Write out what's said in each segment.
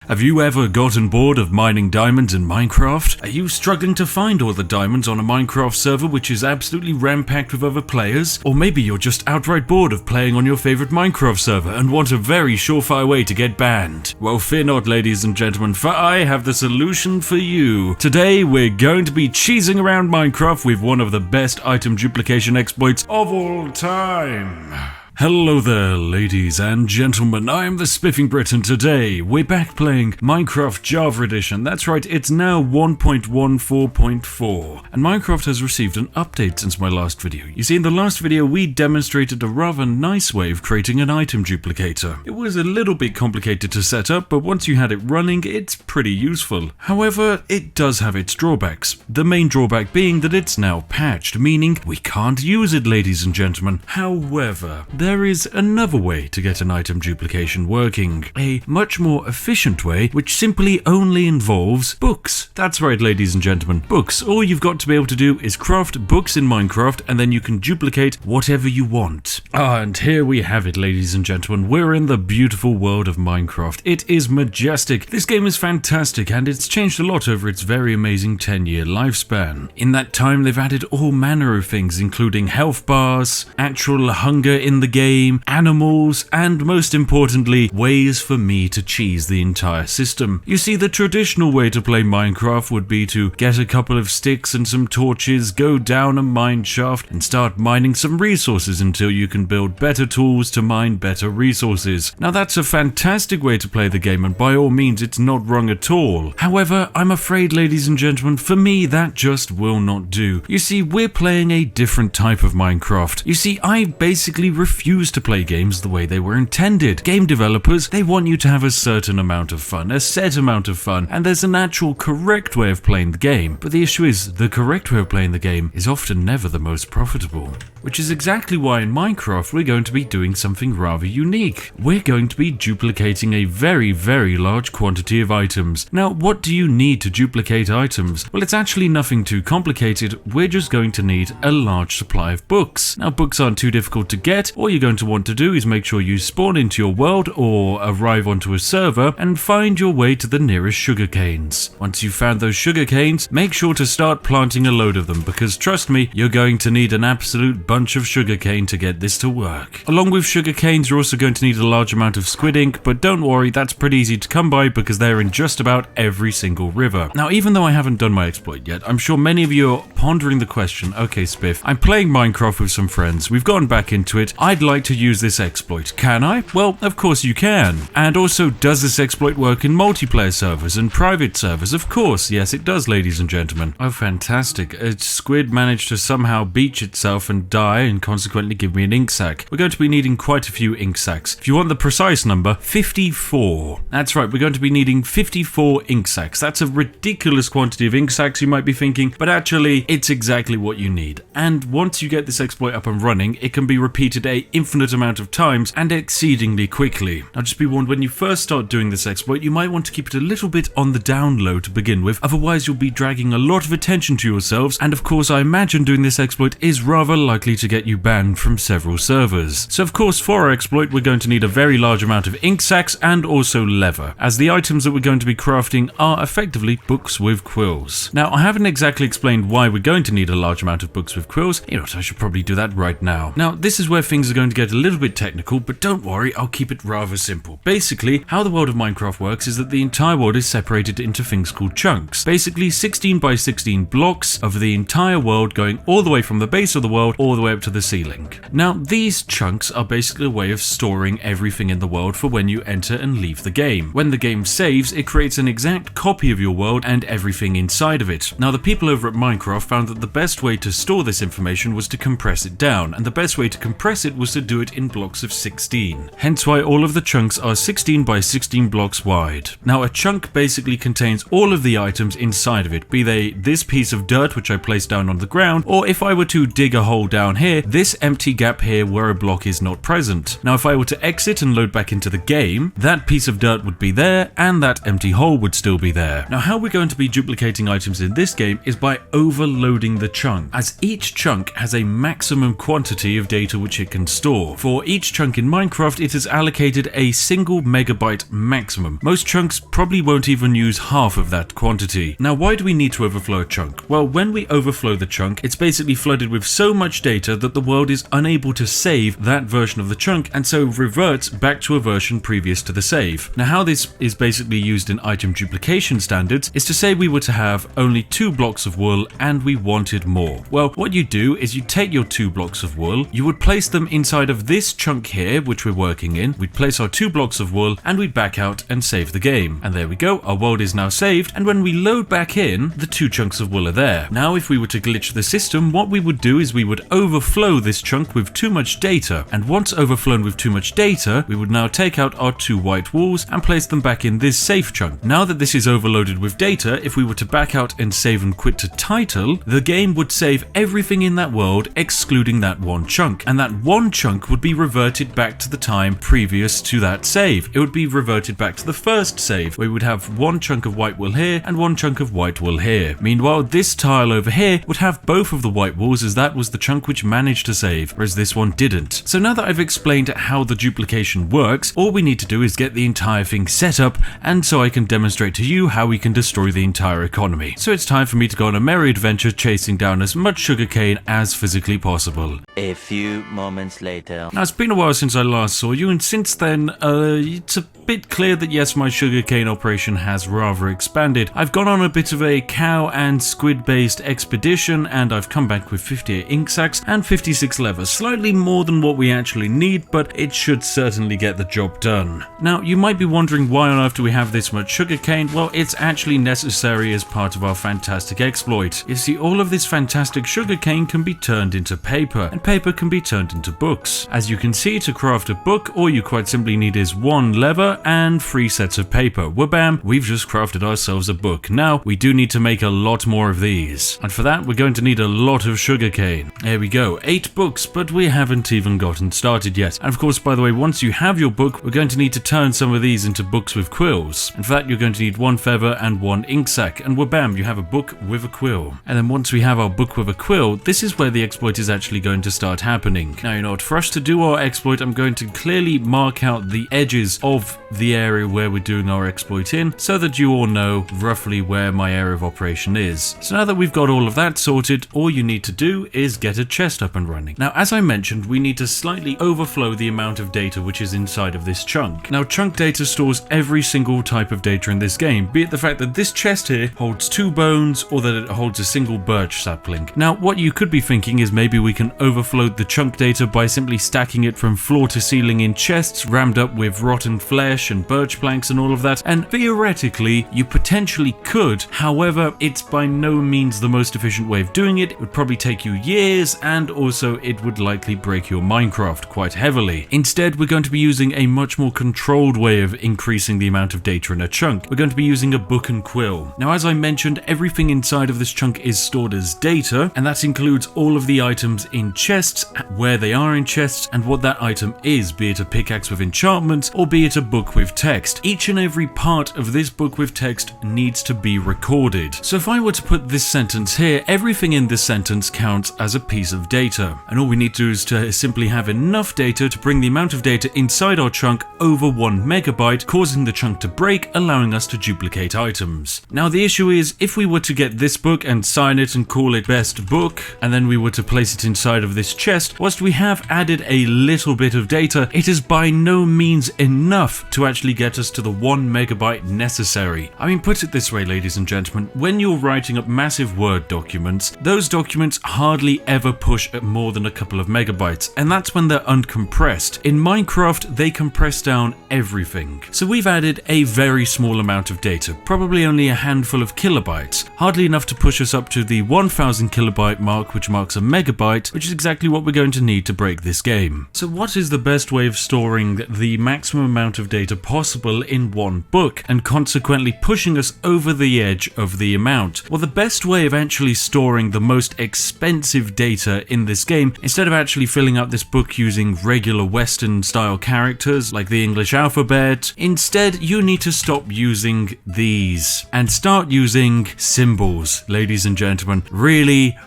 Have you ever gotten bored of mining diamonds in Minecraft? Are you struggling to find all the diamonds on a Minecraft server which is absolutely ram-packed with other players? Or maybe you're just outright bored of playing on your favorite Minecraft server and want a very surefire way to get banned? Well, fear not, ladies and gentlemen, for I have the solution for you. Today, we're going to be cheesing around Minecraft with one of the best item duplication exploits of all time. Hello there, ladies and gentlemen, I am the Spiffing Brit, and today we're back playing Minecraft Java Edition. That's right, it's now 1.14.4, and Minecraft has received an update since my last video. You see, in the last video we demonstrated a rather nice way of creating an item duplicator. It was a little bit complicated to set up, but once you had it running, it's pretty useful. However, it does have its drawbacks. The main drawback being that it's now patched, meaning we can't use it, ladies and gentlemen. However, there is another way to get an item duplication working. A much more efficient way, which simply only involves books. That's right, ladies and gentlemen, books. All you've got to be able to do is craft books in Minecraft, and then you can duplicate whatever you want. And here we have it, ladies and gentlemen. We're in the beautiful world of Minecraft. It is majestic. This game is fantastic, and it's changed a lot over its very amazing 10-year lifespan. In that time, they've added all manner of things, including health bars, actual hunger in the game, animals, and most importantly, ways for me to cheese the entire system. You see, the traditional way to play Minecraft would be to get a couple of sticks and some torches, go down a mine shaft, and start mining some resources until you can build better tools to mine better resources. Now that's a fantastic way to play the game, and by all means it's not wrong at all. However, I'm afraid, ladies and gentlemen, for me that just will not do. You see, we're playing a different type of Minecraft. You see, I basically refuse to play games the way they were intended. Game developers, they want you to have a certain amount of fun, a set amount of fun, and there's an actual correct way of playing the game. But the issue is, the correct way of playing the game is often never the most profitable. Which is exactly why in Minecraft we're going to be doing something rather unique. We're going to be duplicating a very, very large quantity of items. Now, what do you need to duplicate items? Well, it's actually nothing too complicated. We're just going to need a large supply of books. Now, books aren't too difficult to get. All you're going to want to do is make sure you spawn into your world or arrive onto a server and find your way to the nearest sugar canes. Once you've found those sugar canes, make sure to start planting a load of them, because trust me, you're going to need an absolute bunch of sugarcane to get this to work. Along with sugar canes, you're also going to need a large amount of squid ink, but don't worry, that's pretty easy to come by because they're in just about every single river. Now, even though I haven't done my exploit yet, I'm sure many of you are pondering the question, okay Spiff, I'm playing Minecraft with some friends, we've gotten back into it, I'd like to use this exploit. Can I? Well, of course you can. And also, does this exploit work in multiplayer servers and private servers? Of course, yes it does, ladies and gentlemen. Oh, fantastic. A squid managed to somehow beach itself and die and consequently give me an ink sac. We're going to be needing quite a few ink sacs. If you want the precise number, 54. That's right, we're going to be needing 54 ink sacs. That's a ridiculous quantity of ink sacs, you might be thinking, but actually it's exactly what you need. And once you get this exploit up and running, it can be repeated an infinite amount of times and exceedingly quickly. Now just be warned, when you first start doing this exploit, you might want to keep it a little bit on the down low to begin with, otherwise you'll be dragging a lot of attention to yourselves, and of course I imagine doing this exploit is rather likely to get you banned from several servers. So of course for our exploit we're going to need a very large amount of ink sacs and also leather, as the items that we're going to be crafting are effectively books with quills. Now I haven't exactly explained why we're going to need a large amount of books with quills. You know what, I should probably do that right now. Now this is where things are going to get a little bit technical, but don't worry, I'll keep it rather simple. Basically, how the world of Minecraft works is that the entire world is separated into things called chunks. Basically 16 by 16 blocks of the entire world going all the way from the base of the world all the way up to the ceiling. Now these chunks are basically a way of storing everything in the world for when you enter and leave the game. When the game saves, it creates an exact copy of your world and everything inside of it. Now the people over at Minecraft found that the best way to store this information was to compress it down, and the best way to compress it was to do it in blocks of 16. Hence why all of the chunks are 16 by 16 blocks wide. Now a chunk basically contains all of the items inside of it, be they this piece of dirt which I placed down on the ground, or if I were to dig a hole down here, this empty gap here where a block is not present. Now if I were to exit and load back into the game, that piece of dirt would be there and that empty hole would still be there. Now how we're going to be duplicating items in this game is by overloading the chunk, as each chunk has a maximum quantity of data which it can store. For each chunk in Minecraft, it is allocated a single megabyte maximum. Most chunks probably won't even use half of that quantity. Now, why do we need to overflow a chunk? Well, when we overflow the chunk, it's basically flooded with so much data that the world is unable to save that version of the chunk, and so reverts back to a version previous to the save. Now, how this is basically used in item duplication standards is to say we were to have only 2 blocks of wool and we wanted more. Well, what you do is you take your 2 blocks of wool, you would place them inside of this chunk here, which we're working in. We'd place our 2 blocks of wool and we'd back out and save the game. And there we go, our world is now saved, and when we load back in, the 2 chunks of wool are there. Now, if we were to glitch the system, what we would do is we would overflow this chunk with too much data, and once overflown with too much data, we would now take out our 2 white walls and place them back in this safe chunk. Now that this is overloaded with data, if we were to back out and save and quit to title, the game would save everything in that world excluding that one chunk, and that one chunk would be reverted back to the time previous to that save. It would be reverted back to the first save, where we would have 1 chunk of white wool here and 1 chunk of white wool here. Meanwhile, this tile over here would have both of the white walls, as that was the chunk which managed to save, whereas this one didn't. So now that I've explained how the duplication works, all we need to do is get the entire thing set up, and so I can demonstrate to you how we can destroy the entire economy. So it's time for me to go on a merry adventure chasing down as much sugarcane as physically possible. A few moments later. Now, it's been a while since I last saw you, and since then, it's a bit clear that yes, my sugarcane operation has rather expanded. I've gone on a bit of a cow and squid based expedition, and I've come back with 58 ink sacs and 56 leather. Slightly more than what we actually need, but it should certainly get the job done. Now, you might be wondering why on earth do we have this much sugarcane? Well, it's actually necessary as part of our fantastic exploit. You see, all of this fantastic sugarcane can be turned into paper, and paper can be turned into books. As you can see, to craft a book, all you quite simply need is 1 leather and 3 sets of paper. Wabam, we've just crafted ourselves a book. Now, we do need to make a lot more of these, and for that, we're going to need a lot of sugarcane. There we go, 8 books, but we haven't even gotten started yet. And of course, by the way, once you have your book, we're going to need to turn some of these into books with quills. And for that, you're going to need 1 feather and 1 ink sac, and wabam, you have a book with a quill. And then once we have our book with a quill, this is where the exploit is actually going to start happening. Now, you know what, for us to do our exploit, I'm going to clearly mark out the edges of the area where we're doing our exploit in, so that you all know roughly where my area of operation is. So now that we've got all of that sorted, all you need to do is get a chest up and running. Now, as I mentioned, we need to slightly overflow the amount of data which is inside of this chunk. Now, chunk data stores every single type of data in this game, be it the fact that this chest here holds 2 bones or that it holds a single birch sapling. Now, what you could be thinking is maybe we can overflow the chunk data by simply stacking it from floor to ceiling in chests rammed up with rotten flesh and birch planks and all of that, and theoretically you potentially could. However, it's by no means the most efficient way of doing it. It would probably take you years, and also it would likely break your Minecraft quite heavily. Instead, we're going to be using a much more controlled way of increasing the amount of data in a chunk. We're going to be using a book and quill. Now, as I mentioned, everything inside of this chunk is stored as data, and that includes all of the items in chests, where they are in chests, and what that item is, be it a pickaxe with enchantments or be it a book with text. Each and every part of this book with text needs to be recorded. So if I were to put this sentence here, everything in this sentence counts as a piece of data, and all we need to do is to simply have enough data to bring the amount of data inside our chunk over 1 megabyte, causing the chunk to break, allowing us to duplicate items. Now, the issue is, if we were to get this book and sign it and call it best book, and then we were to place it inside of this chest, whilst we have added a little bit of data, it is by no means enough to actually get us to the 1 megabyte necessary. I mean, put it this way, ladies and gentlemen, when you're writing up massive Word documents, those documents hardly ever push at more than a couple of megabytes, and that's when they're uncompressed. In Minecraft, they compress down everything. So we've added a very small amount of data, probably only a handful of kilobytes, hardly enough to push us up to the 1000 kilobyte mark, which marks a megabyte, which is exactly what we're going to need to break this game. So what is the best way of storing the maximum amount of data possible in one book, and consequently pushing us over the edge of the amount? Well, the best way of actually storing the most expensive data in this game, instead of actually filling out this book using regular Western style characters like the English alphabet, instead you need to stop using these and start using symbols, ladies and gentlemen. Really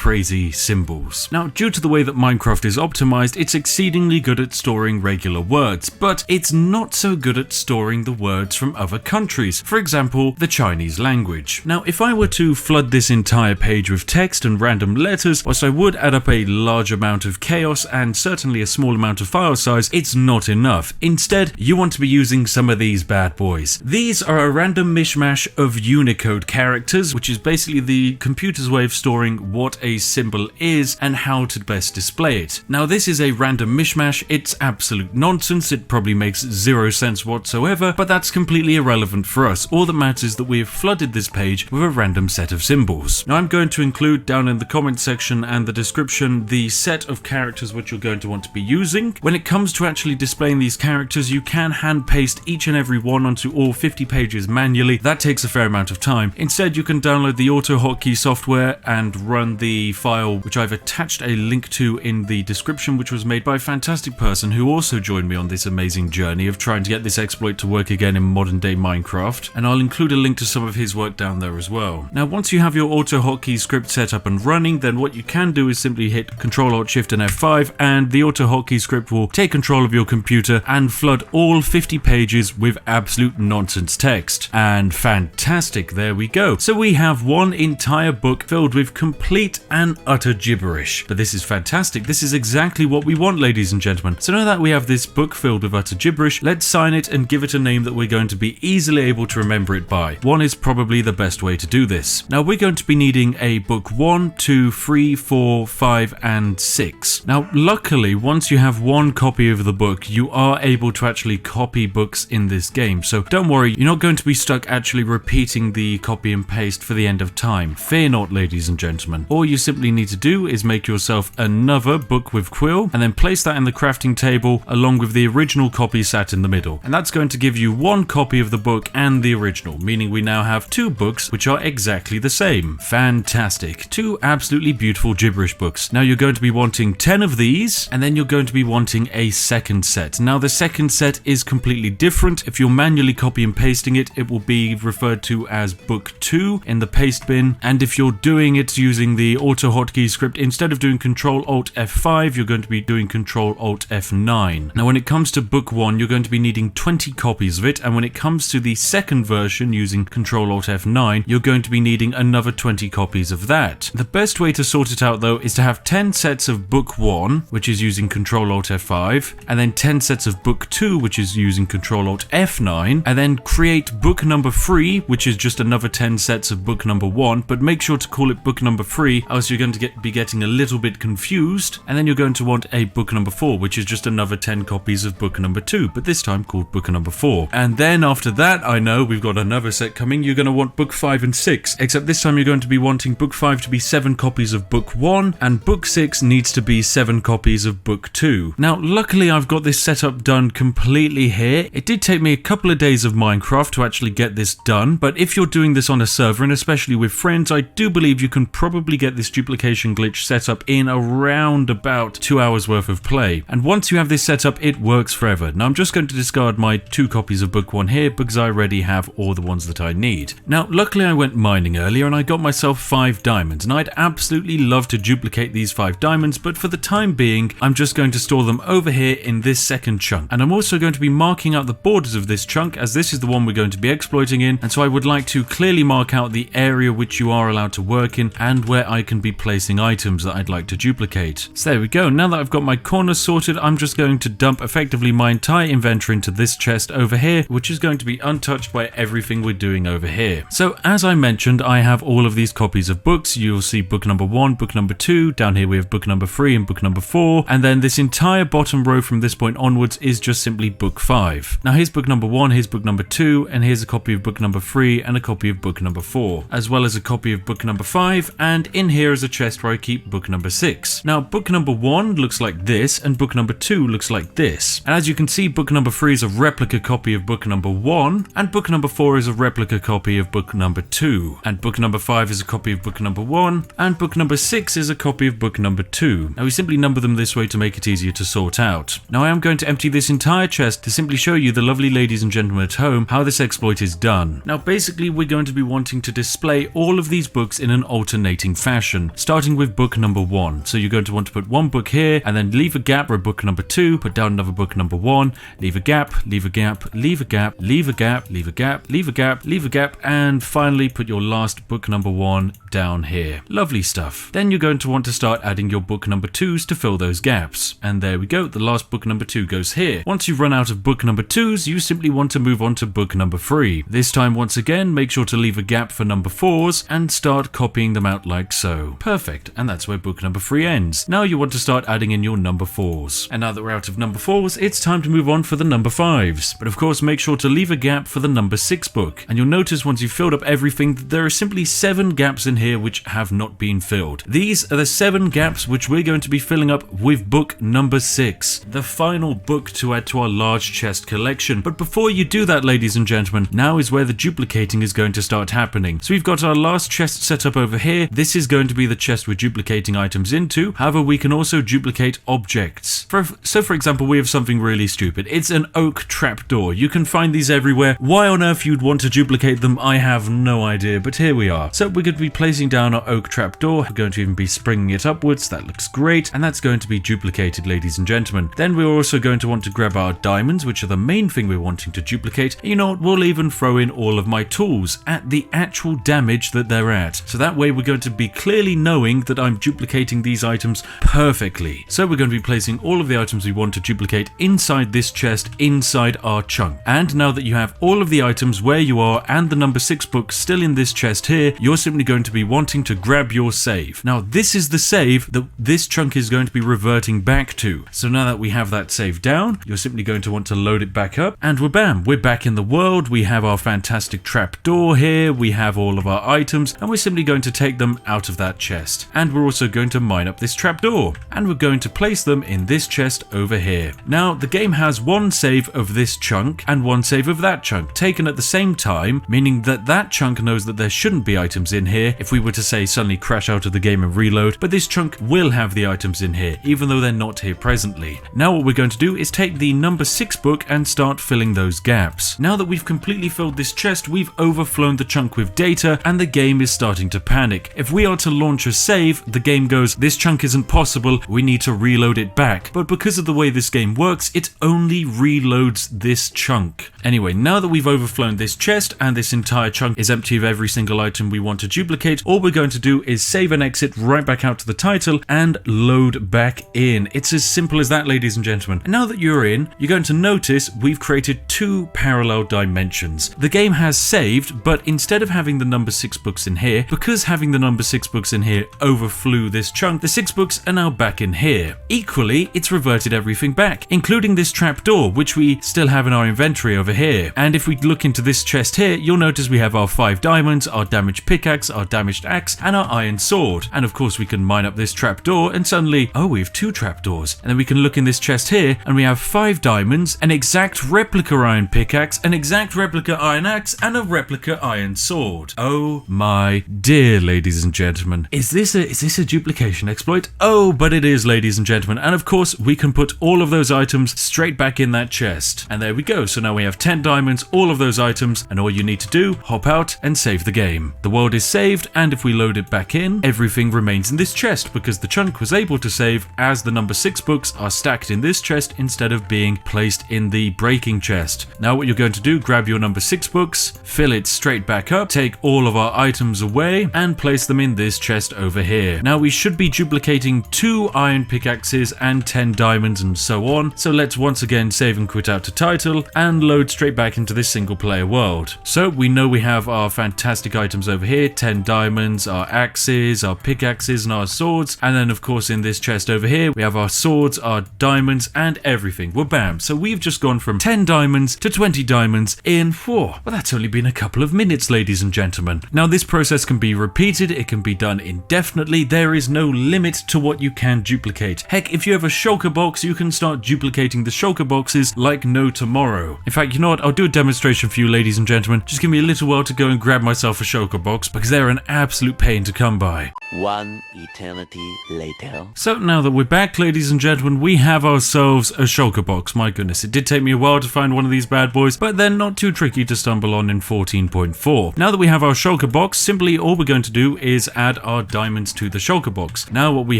crazy symbols. Now, due to the way that Minecraft is optimized, it's exceedingly good at storing regular words, but it's not so good at storing the words from other countries, for example, the Chinese language. Now, if I were to flood this entire page with text and random letters, whilst I would add up a large amount of chaos and certainly a small amount of file size, it's not enough. Instead, you want to be using some of these bad boys. These are a random mishmash of Unicode characters, which is basically the computer's way of storing what a symbol is and how to best display it. Now, this is a random mishmash. It's absolute nonsense. It probably makes zero sense whatsoever, but that's completely irrelevant for us. All that matters is that we have flooded this page with a random set of symbols. Now, I'm going to include down in the comment section and the description the set of characters which you're going to want to be using. When it comes to actually displaying these characters, you can hand paste each and every one onto all 50 pages manually. That takes a fair amount of time. Instead, you can download the auto hotkey software and run the file, which I've attached a link to in the description, which was made by a fantastic person who also joined me on this amazing journey of trying to get this exploit to work again in modern day Minecraft, and I'll include a link to some of his work down there as well. Now, once you have your auto hotkey script set up and running, then what you can do is simply hit Ctrl Alt Shift and F5, and the auto hotkey script will take control of your computer and flood all 50 pages with absolute nonsense text. And fantastic, there we go. So we have one entire book filled with complete and utter gibberish. But this is fantastic. This is exactly what we want, ladies and gentlemen. So now that we have this book filled with utter gibberish, let's sign it and give it a name that we're going to be easily able to remember it by. 1 is probably the best way to do this. Now, we're going to be needing a book 1, 2, 3, 4, 5, and 6. Now, luckily, once you have one copy of the book, you are able to actually copy books in this game. So don't worry, you're not going to be stuck actually repeating the copy and paste for the end of time. Fear not, ladies and gentlemen. All you simply need to do is make yourself another book with quill and then place that in the crafting table along with the original copy sat in the middle. And that's going to give you one copy of the book and the original, meaning we now have two books which are exactly the same. Fantastic. Two absolutely beautiful gibberish books. Now, you're going to be wanting 10 of these, and then you're going to be wanting a second set. Now, the second set is completely different. If you're manually copy and pasting it, it will be referred to as book 2 in the paste bin. And if you're doing it using the auto hotkey script, instead of doing Ctrl Alt F5, you're going to be doing Ctrl Alt F9. Now, when it comes to book 1, you're going to be needing 20 copies of it. And when it comes to the second version using Ctrl Alt F9, you're going to be needing another 20 copies of that. The best way to sort it out, though, is to have 10 sets of book 1, which is using Ctrl Alt F5, and then 10 sets of book 2, which is using Ctrl Alt F9, and then create book number 3, which is just another 10 sets of book number 1, but make sure to call it book number 3, else you're going to be getting a little bit confused, and then you're going to want a book number 4, which is just another 10 copies of book number 2, but this time called book number 4. And then after that, I know we've got another set coming, you're going to want book 5 and 6, except this time you're going to be wanting book 5 to be 7 copies of book 1, and book 6 needs to be 7 copies of book 2. Now, luckily I've got this setup done completely here. It did take me a couple of days of Minecraft to actually get this done, but if you're doing this on a server, and especially with friends, I do believe you can probably get this duplication glitch set up in around about 2 hours worth of play. And once you have this set up, it works forever. Now, I'm just going to discard my 2 copies of book 1 here because I already have all the ones that I need. Now, luckily I went mining earlier and I got myself 5 diamonds, and I'd absolutely love to duplicate these 5 diamonds, but for the time being, I'm just going to store them over here in this second chunk. And I'm also going to be marking out the borders of this chunk, as this is the one we're going to be exploiting in, and so I would like to clearly mark out the area which you are allowed to work in and where I can be placing items that I'd like to duplicate. So there we go. Now that I've got my corners sorted, I'm just going to dump effectively my entire inventory into this chest over here, which is going to be untouched by everything we're doing over here. So as I mentioned, I have all of these copies of books. You'll see book number 1, book number 2, down here we have book number 3 and book number 4, and then this entire bottom row from this point onwards is just simply book 5. Now here's book number 1, here's book number 2, and here's a copy of book number 3 and a copy of book number 4, as well as a copy of book number 5, and in here is a chest where I keep book number 6. Now book number 1 looks like this, and book number 2 looks like this. And as you can see, book number 3 is a replica copy of book number 1, and book number 4 is a replica copy of book number 2, and book number 5 is a copy of book number 1, and book number 6 is a copy of book number 2. Now we simply number them this way to make it easier to sort out. Now I am going to empty this entire chest to simply show you, the lovely ladies and gentlemen at home, how this exploit is done. Now basically we're going to be wanting to display all of these books in an alternating fashion. collection, starting with book number 1. So you're going to want to put one book here and then leave a gap for book number 2, put down another book number 1, leave a gap, leave a gap, leave a gap, leave a gap, leave a gap, leave a gap, leave a gap, and finally put your last book number 1 down here. Lovely stuff. Then you're going to want to start adding your book number 2s to fill those gaps. And there we go, the last book number 2 goes here. Once you've run out of book number 2s, you simply want to move on to book number 3. This time, once again, make sure to leave a gap for number 4s and start copying them out like so. Perfect, and that's where book number 3 ends. Now you want to start adding in your number 4s. And now that we're out of number 4s, it's time to move on for the number 5s. But of course, make sure to leave a gap for the number 6 book. And you'll notice once you've filled up everything, there are simply 7 gaps in here which have not been filled. These are the 7 gaps which we're going to be filling up with book number 6, the final book to add to our large chest collection. But before you do that, ladies and gentlemen, now is where the duplicating is going to start happening. So we've got our last chest set up over here. This is going to be the chest we're duplicating items into. However, we can also duplicate objects. So for example, we have something really stupid. It's an oak trapdoor. You can find these everywhere. Why on earth you'd want to duplicate them, I have no idea, but here we are. So we're going to be placing down our oak trapdoor. We're going to even be springing it upwards. That looks great. And that's going to be duplicated, ladies and gentlemen. Then we're also going to want to grab our diamonds, which are the main thing we're wanting to duplicate. You know what? We'll even throw in all of my tools at the actual damage that they're at. So that way we're going to be clearly knowing that I'm duplicating these items perfectly. So we're going to be placing all of the items we want to duplicate inside this chest, inside our chunk. And now that you have all of the items where you are and the number 6 book still in this chest here, you're simply going to be wanting to grab your save. Now this is the save that this chunk is going to be reverting back to. So now that we have that save down, you're simply going to want to load it back up, and we're back in the world. We have our fantastic trapdoor here, we have all of our items, and we're simply going to take them out of that chest. And we're also going to mine up this trapdoor, and we're going to place them in this chest over here. Now the game has one save of this chunk and one save of that chunk taken at the same time, meaning that that chunk knows that there shouldn't be items in here if we were to say suddenly crash out of the game and reload, but this chunk will have the items in here even though they're not here presently. Now what we're going to do is take the number 6 book and start filling those gaps. Now that we've completely filled this chest, we've overflown the chunk with data and the game is starting to panic. If we are to launch a save, the game goes, this chunk isn't possible, we need to reload it back. But because of the way this game works, it only reloads this chunk. Anyway, now that we've overflown this chest and this entire chunk is empty of every single item we want to duplicate, all we're going to do is save and exit right back out to the title and load back in. It's as simple as that, ladies and gentlemen. And now that you're in, you're going to notice we've created 2 parallel dimensions. The game has saved, but instead of having the number 6 books in here, because having the number 6 books in here overflew this chunk, the 6 books are now back in here. Equally, it's reverted everything back, including this trapdoor, which we still have in our inventory over here. And if we look into this chest here, you'll notice we have our 5 diamonds, our damaged pickaxe, our damaged axe, and our iron sword. And of course we can mine up this trapdoor and suddenly, oh, we have 2 trapdoors. And then we can look in this chest here and we have 5 diamonds, an exact replica iron pickaxe, an exact replica iron axe, and a replica iron sword. Oh my dear, ladies and gentlemen. Is this a duplication exploit? Oh, but it is, ladies and gentlemen. And of course we can put all of those items straight back in that chest. And there we go. So now we have 10 diamonds, all of those items, and all you need to do, hop out and save the game. The world is saved, and if we load it back in, everything remains in this chest because the chunk was able to save as the number 6 books are stacked in this chest instead of being placed in the breaking chest. Now what you're going to do, grab your number 6 books, fill it straight back up, take all of our items away, and place them in this chest over here. Now we should be duplicating 2 iron pickaxes and 10 diamonds and so on. So let's once again save and quit out to title and load straight back into this single player world. So we know we have our fantastic items over here, 10 diamonds, our axes, our pickaxes, and our swords. And then of course in this chest over here, we have our swords, our diamonds, and everything. Well, bam. So we've just gone from 10 diamonds to 20 diamonds in well, that's only been a couple of minutes, ladies and gentlemen. Now this process can be repeated, it can be done indefinitely. There is no limit to what you can duplicate. Heck, if you have a shulker box, you can start duplicating the shulker boxes like no tomorrow. In fact, you know what? I'll do a demonstration for you, ladies and gentlemen. Just give me a little while to go and grab myself a shulker box because they're an absolute pain to come by. 1 eternity later. So now that we're back, ladies and gentlemen, we have ourselves a shulker box. My goodness, it did take me a while to find one of these bad boys, but they're not too tricky to stumble on in 14.4. Now that we have our shulker box, simply all we're going to do is add our diamonds to the shulker box. Now what we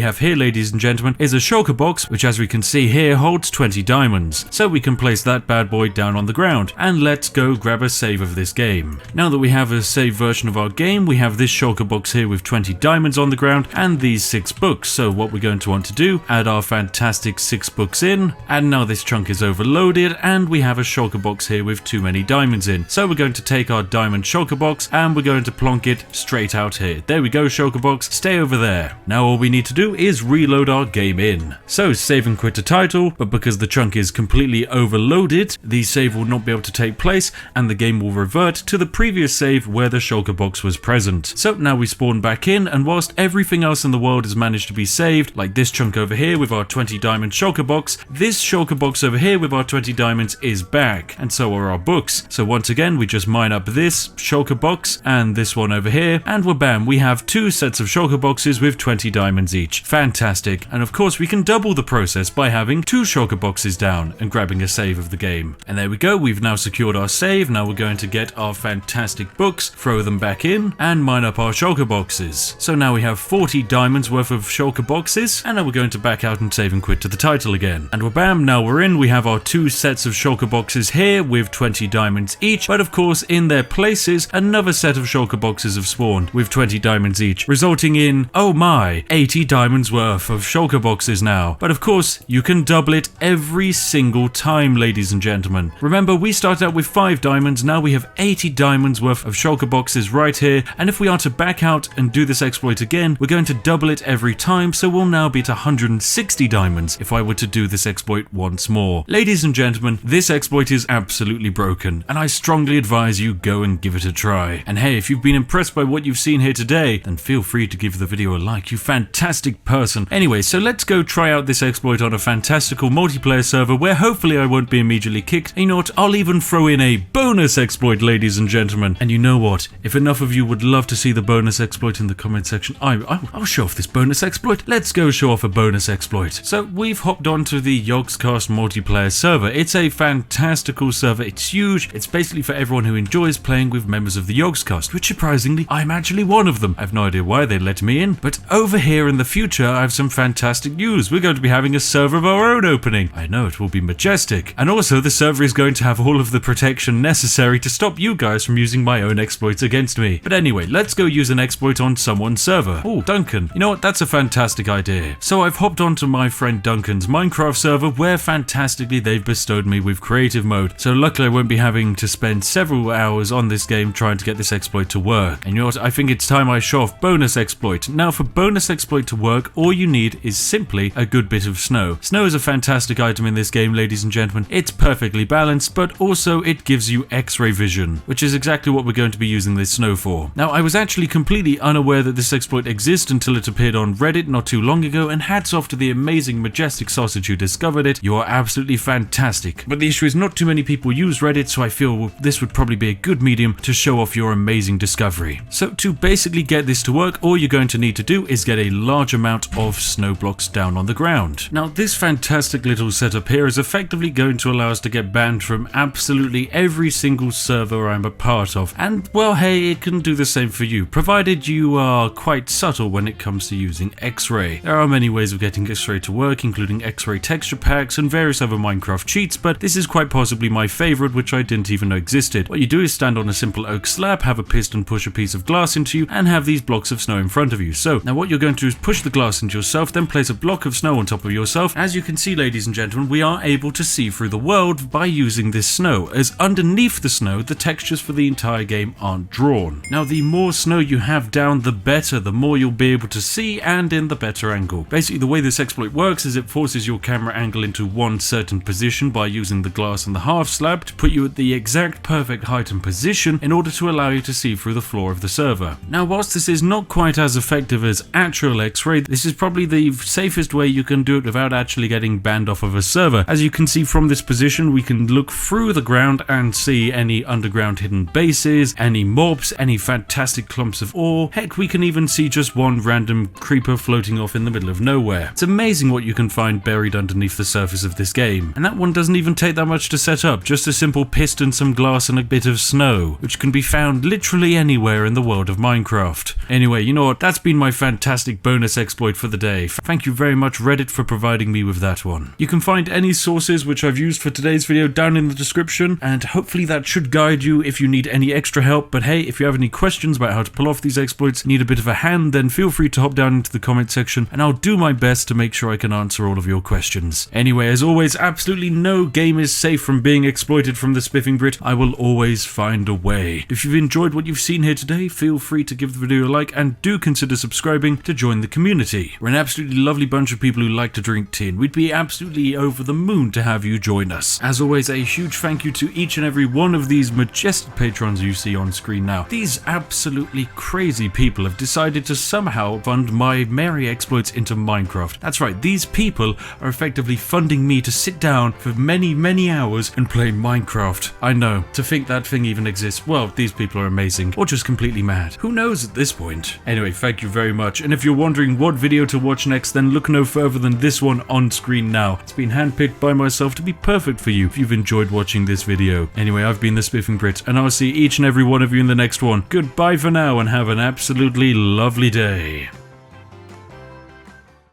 have here, ladies and gentlemen, is a shulker box, which as we can see here holds 20 diamonds. So we can place that bad boy down on the ground, and let's go grab a save of this game. Now that we have a save version of our game, we have this shulker box here with 20 diamonds on the ground and these 6 books. So what we're going to want to do, add our fantastic 6 books in, and now this chunk is overloaded and we have a shulker box here with too many diamonds in. So we're going to take our diamond shulker box and we're going to plonk it straight out here. There we go, shulker box, stay over there. Now all we need to do is reload our game in. So save and quit to title, but because the chunk is completely overloaded, the save will not be able to take place and the game will revert to the previous save where the shulker box was present. So now we spawn back in, and whilst everything else in the world has managed to be saved, like this chunk over here with our 20 diamond shulker box, this shulker box over here with our 20 diamonds is back, and so are our books. So once again we just mine up this shulker box and this one over here, and bam, we have 2 sets of shulker boxes with 20 diamonds each. Fantastic. And of course we can double the process by having 2 shulker boxes down and grabbing a save of the game. And there we go, we've now secured our save. Now we're going to get our fantastic books, throw them back in, and mine up our shulker boxes. So now we have 40 diamonds worth of shulker boxes, and now we're going to back out and save and quit to the title again. And bam, now we're in. We have our 2 sets of shulker boxes here with 20 diamonds each, but of course in their places another set of shulker boxes have spawned with 20 diamonds each, resulting in, oh my, 80 diamonds worth of shulker boxes now. But of course you can double it every single time, ladies and gentlemen. Remember, we started out with 5 diamonds, now we have 80 diamonds worth of shulker boxes right here, and if we are to back out and do this exploit again, we're going to double it every time, so we'll now be at 160 diamonds if I were to do this exploit once more. Ladies and gentlemen, this exploit is absolutely broken, and I strongly advise you go and give it a try. And hey, if you've been impressed by what you've seen here today, then feel free to give the video a like, you fantastic person. Anyway, so let's go try out this exploit on a fantastical multiplayer server where hopefully I won't be immediately kicked. And you know what, I'll even throw in a bonus exploit, ladies and gentlemen. And you know what, if enough of you would love to see the bonus exploit in the comment section, I'll show off this bonus exploit. Let's go show off a bonus exploit. So we've hopped onto the Yogscast multiplayer server. It's a fantastical server, it's huge, it's basically for everyone who enjoys playing with members of the Yogscast, which surprisingly, I'm actually one of them. I have no idea why they let me in, but over here in the future I have some fantastic news. We're going to be having a server of our own opening. I know, it will be majestic. And also the server is going to have all of the protection necessary to stop you guys from using my own exploits against me. But anyway, let's go use an exploit on someone's server. Oh, Duncan. You know what, that's a fantastic idea. So I've hopped onto my friend Duncan's Minecraft server where fantastically they've bestowed me with creative mode. So luckily I won't be having to spend several hours on this game trying to get this exploit to work. And you know what, I think it's time I show off bonus exploit. Now for bonus exploit to work, all you need is simply a good bit of snow. Snow is a fantastic item in this game, ladies and gentlemen. It's perfectly balanced, but also it gives you X-ray vision, which is exactly what we're going to be using this snow for. Now I was actually completely unaware that this exploit exists until it appeared on Reddit not too long ago, and hats off to the amazing majestic sausage who discovered it. You are absolutely fantastic. But the issue is not too many people use Reddit, so I feel this would probably be a good medium to show off your amazing discovery. So to basically get this to work, all you're going to need to do is get a large amount of snow blocks down on the ground. Now this fantastic little setup here is effectively going to allow us to get banned from absolutely every single server I'm a part of, and well, hey, it can do the same for you, provided you are quite subtle when it comes to using X-ray. There are many ways of getting X-ray to work, including X-ray texture packs and various other Minecraft cheats, but this is quite possibly my favorite, which I didn't even know existed. What you do is stand on a simple oak slab, have a piston push a piece of glass into you, and have these blocks of snow in front of you. So now what you're going to do is push the glass into yourself, then place a block of snow on top of yourself. As you can see, ladies and gentlemen, we are able to see through the world by using this snow, as underneath the snow the textures for the entire game aren't drawn. Now the more snow you have down, the better, the more you'll be able to see and in the better angle. Basically the way this exploit works is it forces your camera angle into one certain position by using the glass and the half slab to put you at the exact perfect height and position in order to allow you to see through the floor of the server. Now whilst this is not quite as effective as actual X-ray, this is probably the safest way you can do it without actually getting banned off of a server. As you can see from this position, we can look through the ground and see any underground hidden bases, any mobs, any fantastic clumps of ore. Heck, we can even see just one random creeper floating off in the middle of nowhere. It's amazing what you can find buried underneath the surface of this game. And that one doesn't even take that much to set up, just a simple piston, some glass and a bit of snow, which can be found literally anywhere in the world of Minecraft. Anyway, you know what? That's been my fantastic bonus exploit for the day. Thank you very much, Reddit, for providing me with that one. You can find any sources which I've used for today's video down in the description, and hopefully that should guide you if you need any extra help. But hey, if you have any questions about how to pull off these exploits, need a bit of a hand, then feel free to hop down into the comment section, and I'll do my best to make sure I can answer all of your questions. Anyway, as always, absolutely no game is safe from being exploited from the Spiffing Brit. I will always find a way. If you've enjoyed what you've seen here today, feel free to give the video a like, and do consider subscribing to join the community. We're an absolutely lovely bunch of people who like to drink tea, and we'd be absolutely over the moon to have you join us. As always, a huge thank you to each and every one of these majestic patrons you see on screen now. These absolutely crazy people have decided to somehow fund my merry exploits into Minecraft. That's right, these people are effectively funding me to sit down for many hours and play Minecraft. I know, to think that thing even exists, well, these people are amazing, or just completely mad. Who knows at this point? Anyway, thank you very much, and if you're wondering what video to watch next, then look no further than this one on screen now. It's been handpicked by myself to be perfect for you if you've enjoyed watching this video. Anyway, I've been the Spiffing Brit, and I'll see each and every one of you in the next one. Goodbye for now, and have an absolutely lovely day.